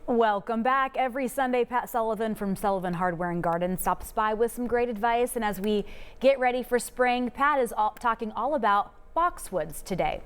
Welcome back. Every Sunday, Pat Sullivan from Sullivan Hardware and Garden stops by with some great advice. And as we get ready for spring, Pat is talking all about boxwoods today.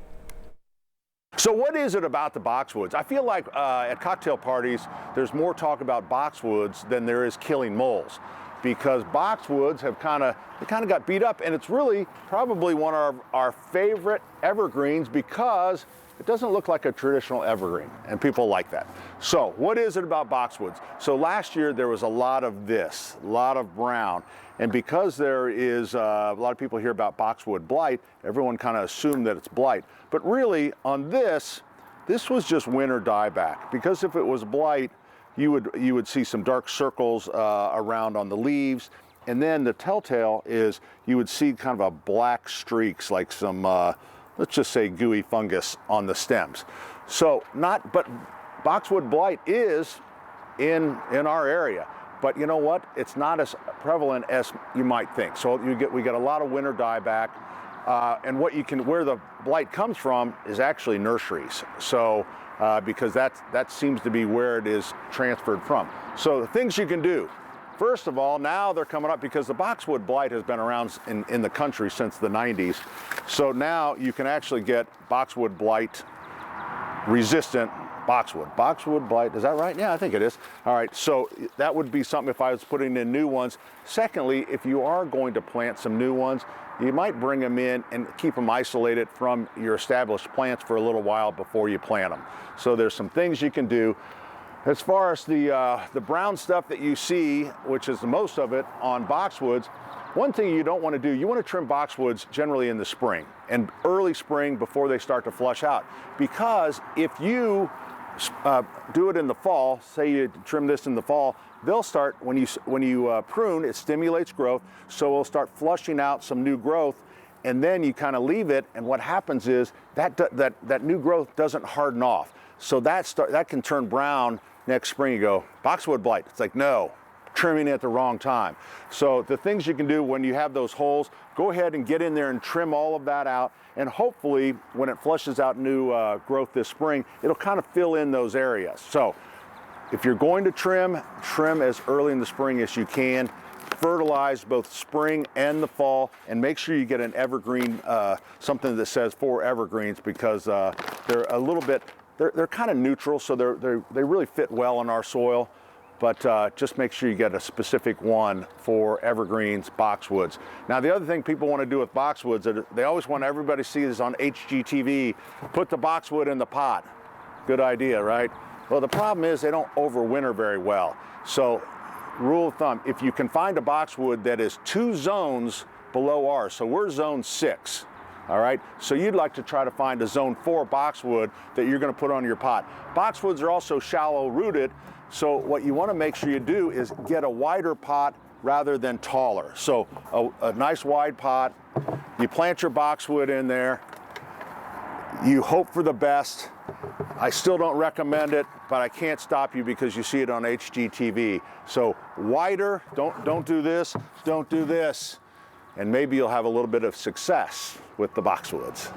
So what is it about the boxwoods? I feel like at cocktail parties, there's more talk about boxwoods than there is killing moles, because boxwoods have kind of got beat up, and it's really probably one of our favorite evergreens because it doesn't look like a traditional evergreen, and people like that. So what is it about boxwoods? So last year there was a lot of this, a lot of brown, and because there is a lot of people hear about boxwood blight, everyone kind of assumed that it's blight. But really on this was just winter dieback, because if it was blight, you would see some dark circles around on the leaves, and then the telltale is you would see kind of a black streaks, like some let's just say gooey fungus on the stems. So but boxwood blight is in our area, but you know what? It's not as prevalent as you might think. So we get a lot of winter dieback, and where the blight comes from is actually nurseries. So because that seems to be where it is transferred from. So the things you can do. First of all, now they're coming up because the boxwood blight has been around in the country since the 90s. So now you can actually get boxwood blight resistant boxwood. Boxwood blight, is that right? Yeah, I think it is. All right, so that would be something if I was putting in new ones. Secondly, if you are going to plant some new ones, you might bring them in and keep them isolated from your established plants for a little while before you plant them. So there's some things you can do. As far as the brown stuff that you see, which is the most of it on boxwoods, one thing you don't want to do, you want to trim boxwoods generally in the spring and early spring before they start to flush out. Because if you do it in the fall, say you trim this in the fall, they'll start, when you prune, it stimulates growth, so it'll start flushing out some new growth, and then you kind of leave it, and what happens is that new growth doesn't harden off. So that can turn brown next spring. You go, boxwood blight. It's like, no, trimming at the wrong time. So the things you can do when you have those holes, go ahead and get in there and trim all of that out. And hopefully when it flushes out new growth this spring, it'll kind of fill in those areas. So if you're going to trim as early in the spring as you can. Fertilize both spring and the fall, and make sure you get an evergreen, something that says for evergreens, because they're a little bit, they're kind of neutral, so they really fit well in our soil, but just make sure you get a specific one for evergreens, boxwoods. Now the other thing people want to do with boxwoods, they always want everybody to see this on HGTV, put the boxwood in the pot. Good idea, right? Well, the problem is they don't overwinter very well. So rule of thumb, if you can find a boxwood that is 2 zones below ours, so we're zone 6, all right? So you'd like to try to find a zone 4 boxwood that you're gonna put on your pot. Boxwoods are also shallow rooted, so what you wanna make sure you do is get a wider pot rather than taller. So a nice wide pot, you plant your boxwood in there, you hope for the best. I still don't recommend it, but I can't stop you because you see it on HGTV. So wider, don't do this, don't do this, and maybe you'll have a little bit of success with the boxwoods.